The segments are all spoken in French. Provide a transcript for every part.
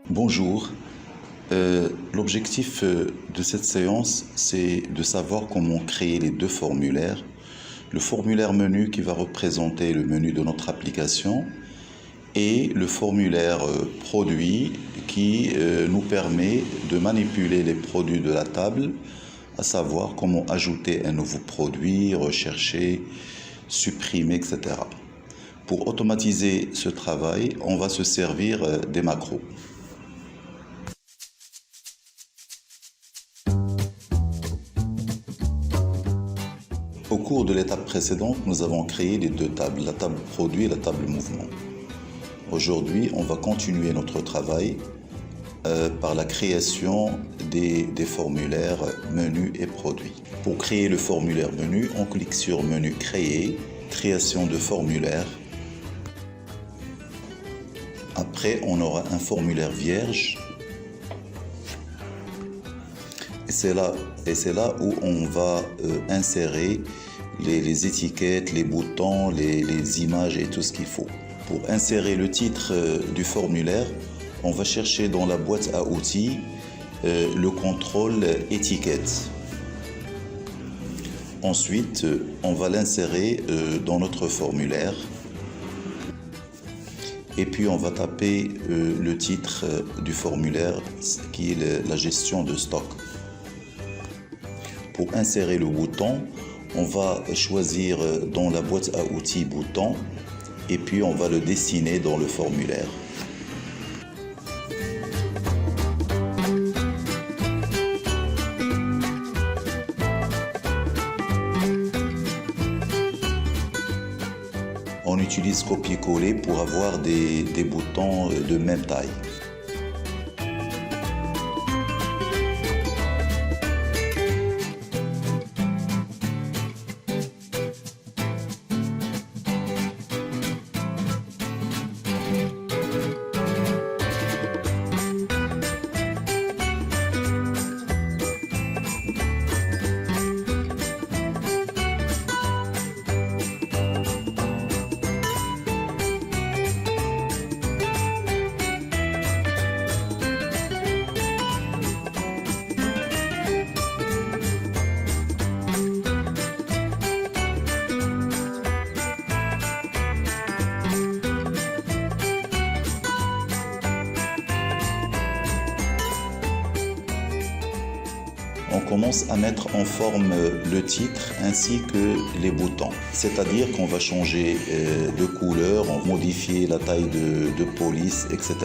Bonjour. L'objectif de cette séance, c'est de savoir comment créer les deux formulaires. Le formulaire menu qui va représenter le menu de notre application et le formulaire produit qui nous permet de manipuler les produits de la table, à savoir comment ajouter un nouveau produit, rechercher, supprimer, etc. Pour automatiser ce travail, on va se servir des macros. Au cours de l'étape précédente, nous avons créé les deux tables, la table produit et la table mouvement. Aujourd'hui, on va continuer notre travail par la création des formulaires menu et produit. Pour créer le formulaire menu, on clique sur menu créer, création de formulaire. Après, on aura un formulaire vierge. Et c'est là où on va insérer les étiquettes, les boutons, les images et tout ce qu'il faut. Pour insérer le titre du formulaire, on va chercher dans la boîte à outils le contrôle étiquette. Ensuite, on va l'insérer dans notre formulaire. Et puis on va taper le titre du formulaire qui est la gestion de stock. Pour insérer le bouton, on va choisir dans la boîte à outils bouton et puis on va le dessiner dans le formulaire. On utilise copier-coller pour avoir des boutons de même taille. On commence à mettre en forme le titre ainsi que les boutons. C'est-à-dire qu'on va changer de couleur, on va modifier la taille de police, etc.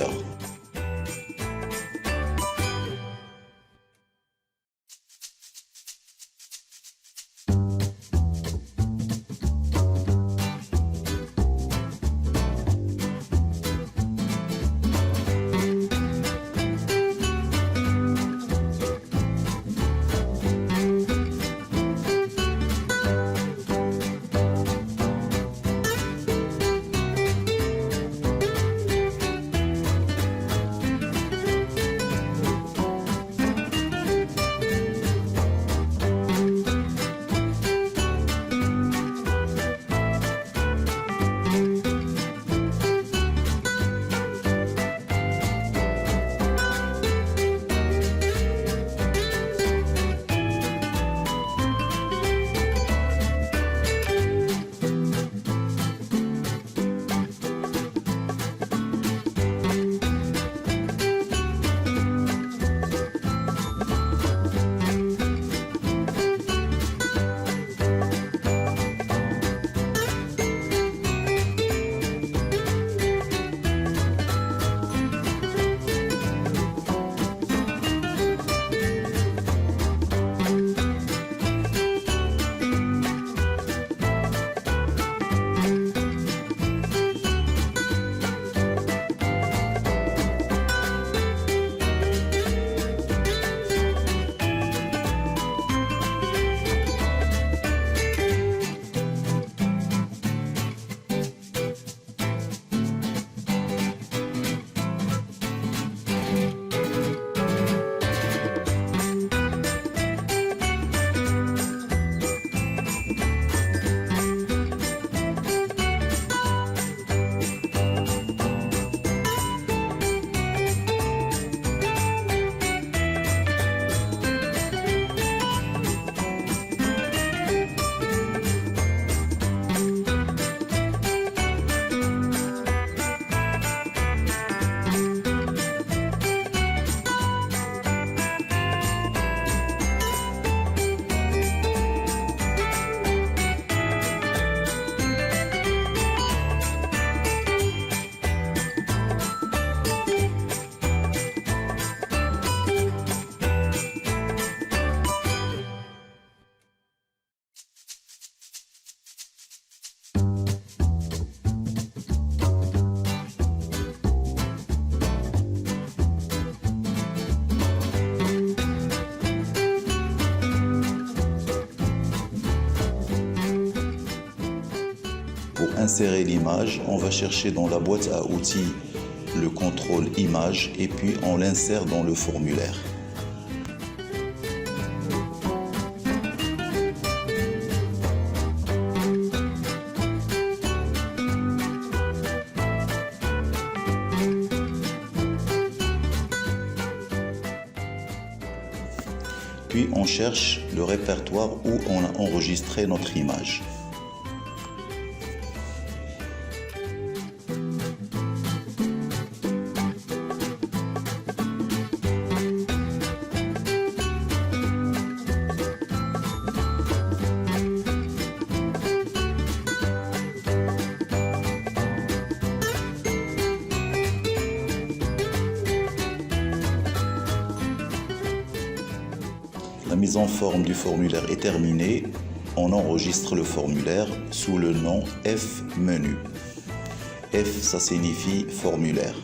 insérer l'image, on va chercher dans la boîte à outils le contrôle image et puis on l'insère dans le formulaire. Puis on cherche le répertoire où on a enregistré notre image. La mise en forme du formulaire est terminée. On enregistre le formulaire sous le nom F menu. F, ça signifie formulaire.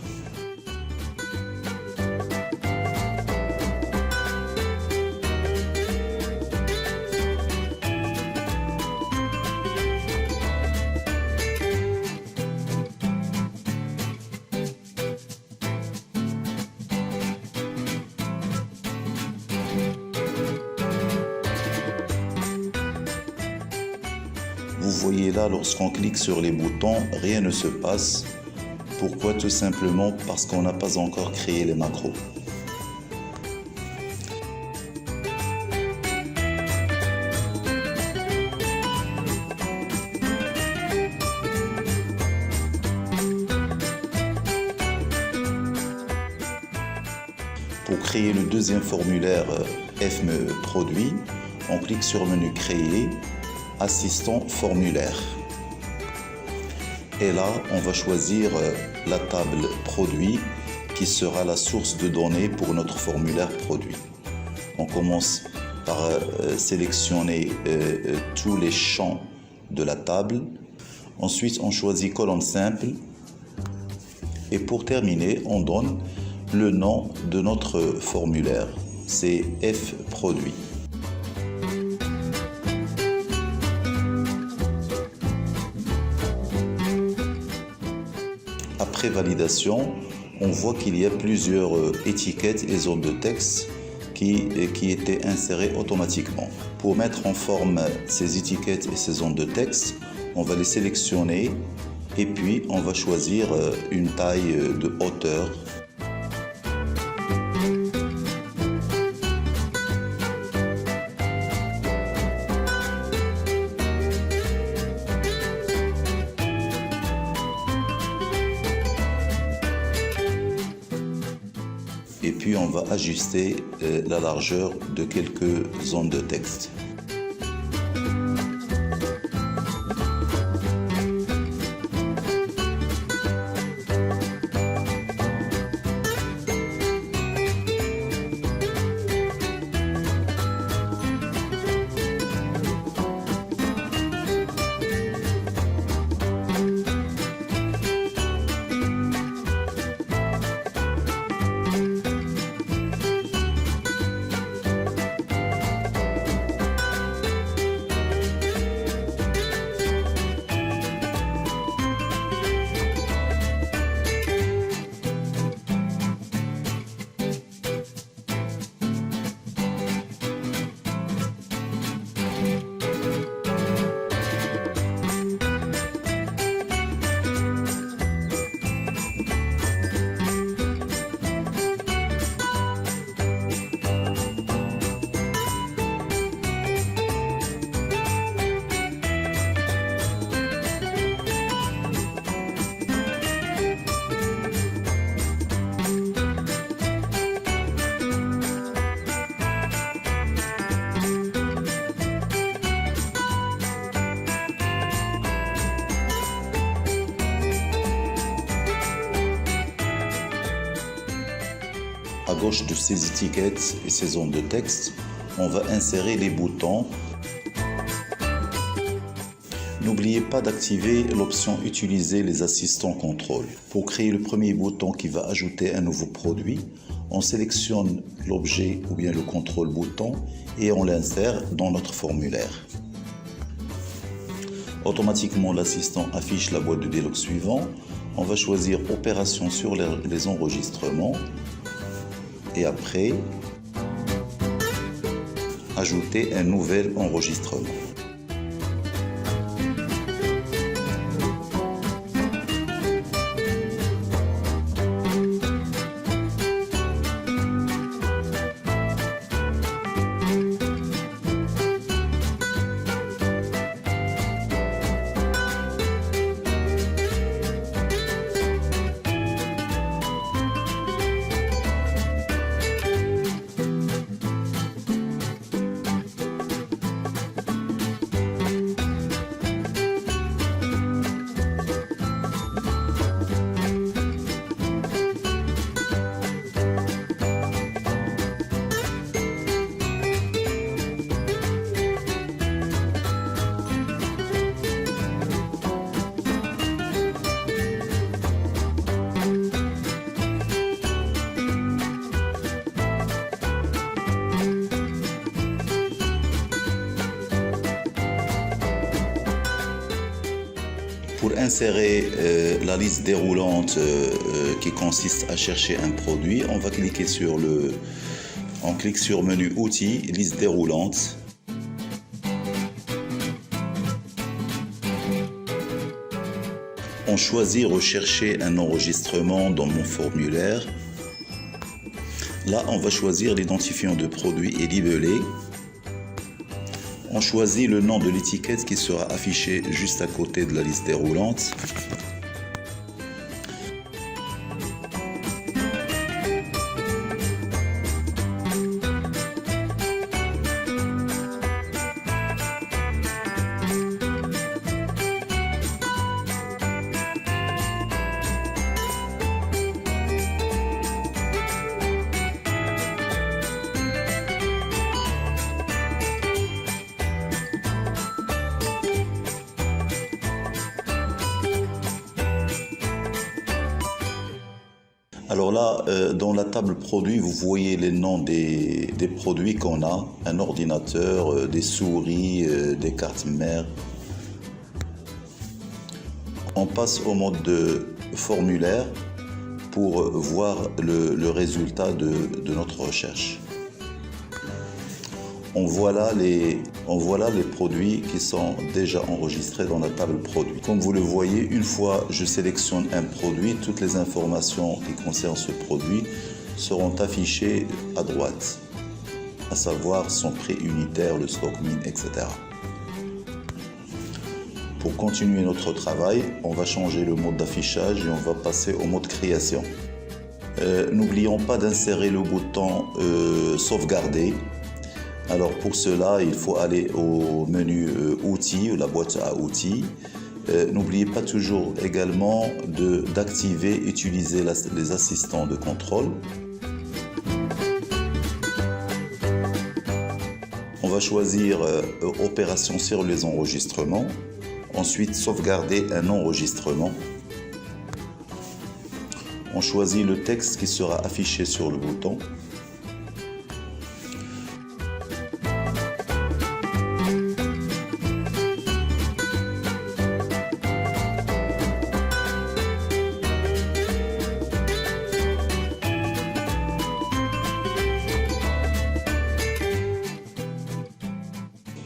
Vous voyez là, lorsqu'on clique sur les boutons, rien ne se passe. Pourquoi? Tout simplement parce qu'on n'a pas encore créé les macros. Pour créer le deuxième formulaire F produit, on clique sur le menu Créer, Assistant formulaire. Et là, on va choisir la table produit qui sera la source de données pour notre formulaire produit. On commence par sélectionner tous les champs de la table. Ensuite, on choisit colonne simple. Et pour terminer, on donne le nom de notre formulaire. C'est F produit. Après validation, on voit qu'il y a plusieurs étiquettes et zones de texte qui étaient insérées automatiquement. Pour mettre en forme ces étiquettes et ces zones de texte, on va les sélectionner et puis on va choisir une taille de hauteur. Et puis on va ajuster la largeur de quelques zones de texte. À gauche de ces étiquettes et ces zones de texte, on va insérer les boutons. N'oubliez pas d'activer l'option « Utiliser les assistants contrôle ». Pour créer le premier bouton qui va ajouter un nouveau produit, on sélectionne l'objet ou bien le contrôle bouton et on l'insère dans notre formulaire. Automatiquement, l'assistant affiche la boîte de dialogue suivant. On va choisir opération sur les enregistrements et après ajouter un nouvel enregistrement. Pour insérer la liste déroulante qui consiste à chercher un produit, on va cliquer on clique sur menu outils, liste déroulante. On choisit rechercher un enregistrement dans mon formulaire. Là, on va choisir l'identifiant de produit et libellé. On choisit le nom de l'étiquette qui sera affiché juste à côté de la liste déroulante. Alors là, dans la table produits, vous voyez les noms des produits qu'on a. Un ordinateur, des souris, des cartes mères. On passe au mode de formulaire pour voir le résultat de notre recherche. On voit là les produits qui sont déjà enregistrés dans la table produit. Comme vous le voyez, une fois je sélectionne un produit, toutes les informations qui concernent ce produit seront affichées à droite, à savoir son prix unitaire, le stock min, etc. Pour continuer notre travail, on va changer le mode d'affichage et on va passer au mode création. N'oublions pas d'insérer le bouton sauvegarder. Alors pour cela, il faut aller au menu outils ou la boîte à outils. N'oubliez pas toujours également d'activer, utiliser les assistants de contrôle. On va choisir opération sur les enregistrements. Ensuite, sauvegarder un enregistrement. On choisit le texte qui sera affiché sur le bouton.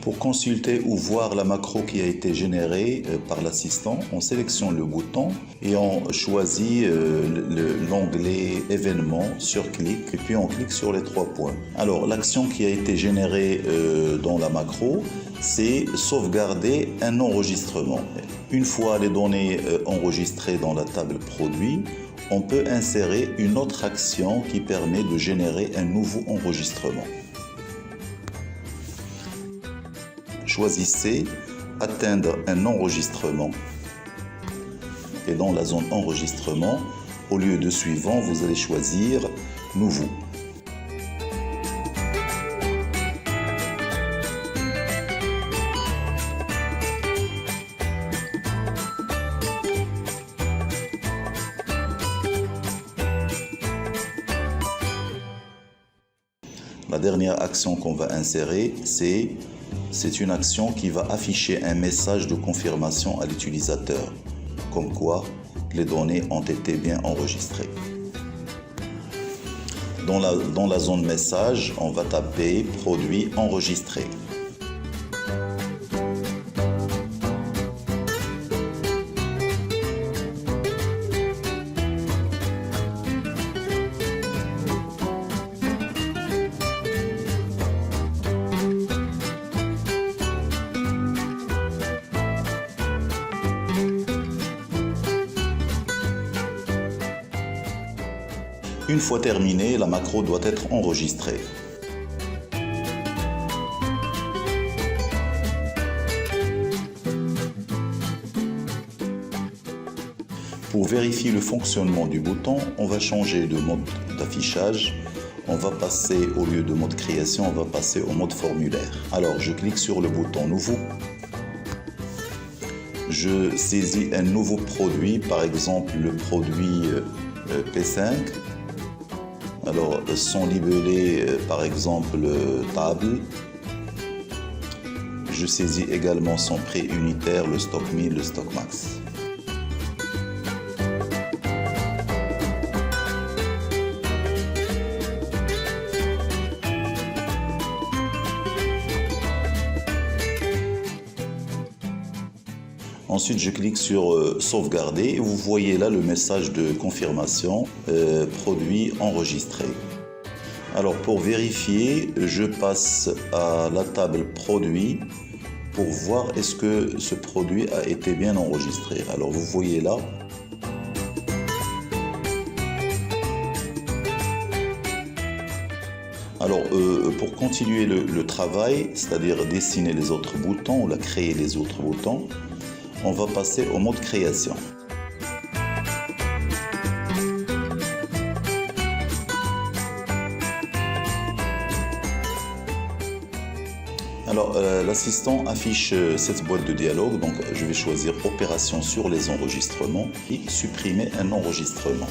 Pour consulter ou voir la macro qui a été générée par l'assistant, on sélectionne le bouton et on choisit l'onglet événements sur clic et puis on clique sur les 3 points. Alors l'action qui a été générée dans la macro, c'est sauvegarder un enregistrement. Une fois les données enregistrées dans la table produit, on peut insérer une autre action qui permet de générer un nouveau enregistrement. Choisissez atteindre un enregistrement et dans la zone enregistrement, au lieu de suivant, vous allez choisir nouveau. La dernière action qu'on va insérer, c'est une action qui va afficher un message de confirmation à l'utilisateur, comme quoi les données ont été bien enregistrées. Dans la zone message, on va taper produit enregistré. Une fois terminé, la macro doit être enregistrée. Pour vérifier le fonctionnement du bouton, on va changer de mode d'affichage. On va passer, au lieu de mode création, on va passer au mode formulaire. Alors, je clique sur le bouton nouveau. Je saisis un nouveau produit, par exemple le produit P5. Alors, sont libellés par exemple table. Je saisis également son prix unitaire, le stock 1000, le stock max. Ensuite, je clique sur sauvegarder et vous voyez là le message de confirmation produit enregistré. Alors pour vérifier, je passe à la table produit pour voir est-ce que ce produit a été bien enregistré. Alors vous voyez là. Alors pour continuer le travail, c'est-à-dire dessiner les autres boutons ou créer les autres boutons, on va passer au mode création. Alors l'assistant affiche cette boîte de dialogue, donc je vais choisir opération sur les enregistrements et supprimer un enregistrement.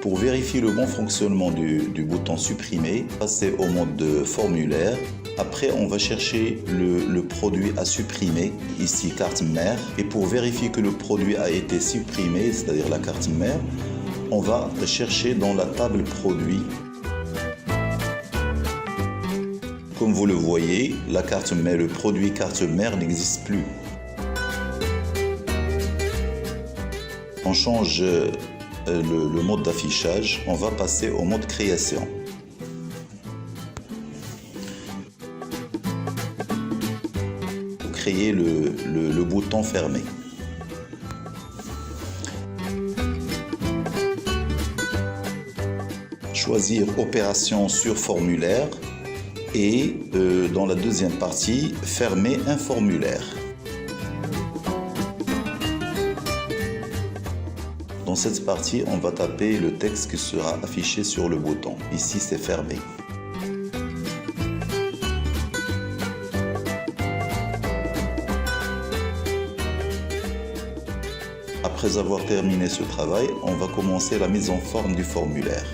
Pour vérifier le bon fonctionnement du bouton supprimer, passer au mode de formulaire. Après, on va chercher le produit à supprimer, ici carte mère. Et pour vérifier que le produit a été supprimé, c'est-à-dire la carte mère, on va chercher dans la table produit. Comme vous le voyez, la carte mère, le produit carte mère n'existe plus. On change le mode d'affichage, on va passer au mode création. Pour créer le bouton fermé. Choisir opération sur formulaire et dans la deuxième partie, fermer un formulaire. Dans cette partie, on va taper le texte qui sera affiché sur le bouton. Ici, c'est fermé. Après avoir terminé ce travail, on va commencer la mise en forme du formulaire.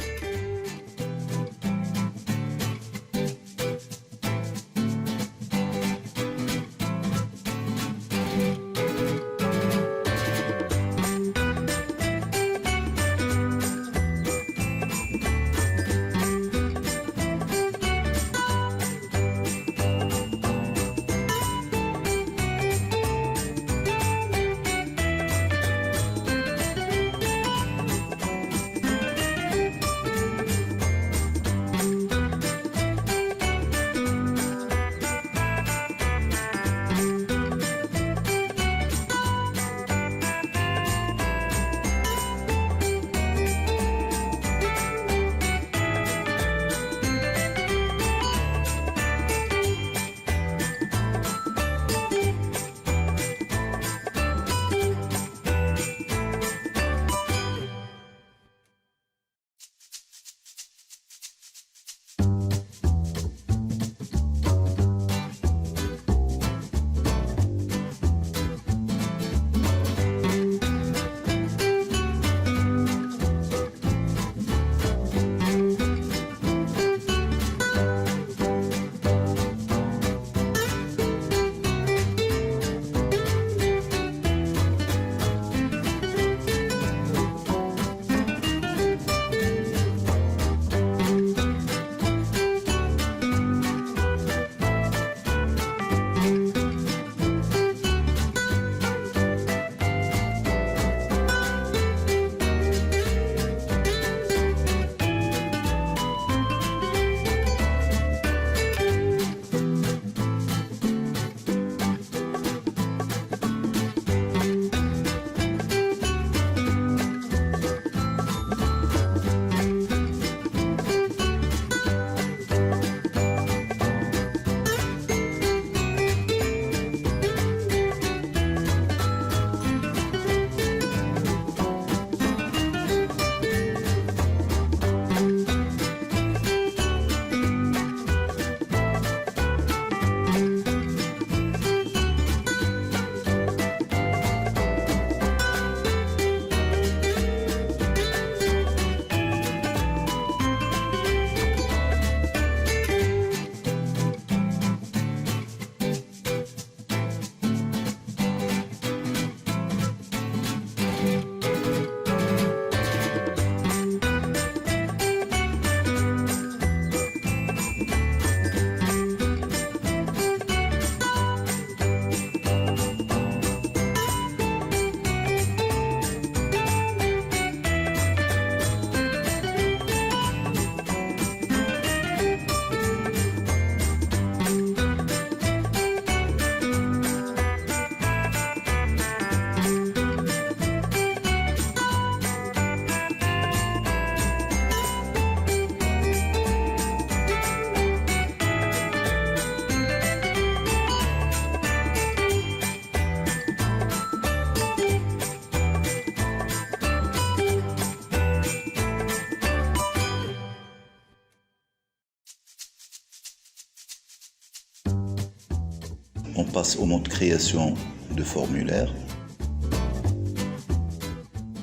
on passe au mode création de formulaire.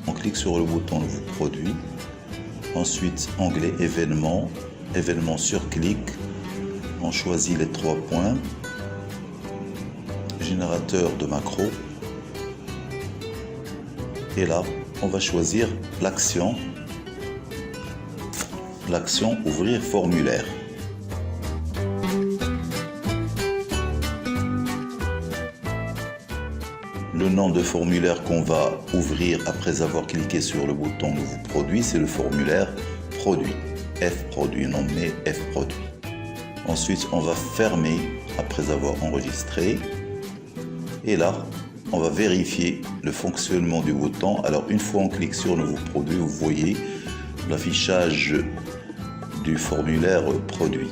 On clique sur le bouton Nouveau produit. Ensuite, onglet événements, événements sur clic. On choisit les 3 points. Générateur de macros. Et là, on va choisir l'action ouvrir formulaire. Le nom de formulaire qu'on va ouvrir après avoir cliqué sur le bouton Nouveau produit, c'est le formulaire produit. F produit, nommé F produit. Ensuite, on va fermer après avoir enregistré. Et là, on va vérifier le fonctionnement du bouton. Alors, une fois on clique sur Nouveau produit, vous voyez l'affichage du formulaire produit.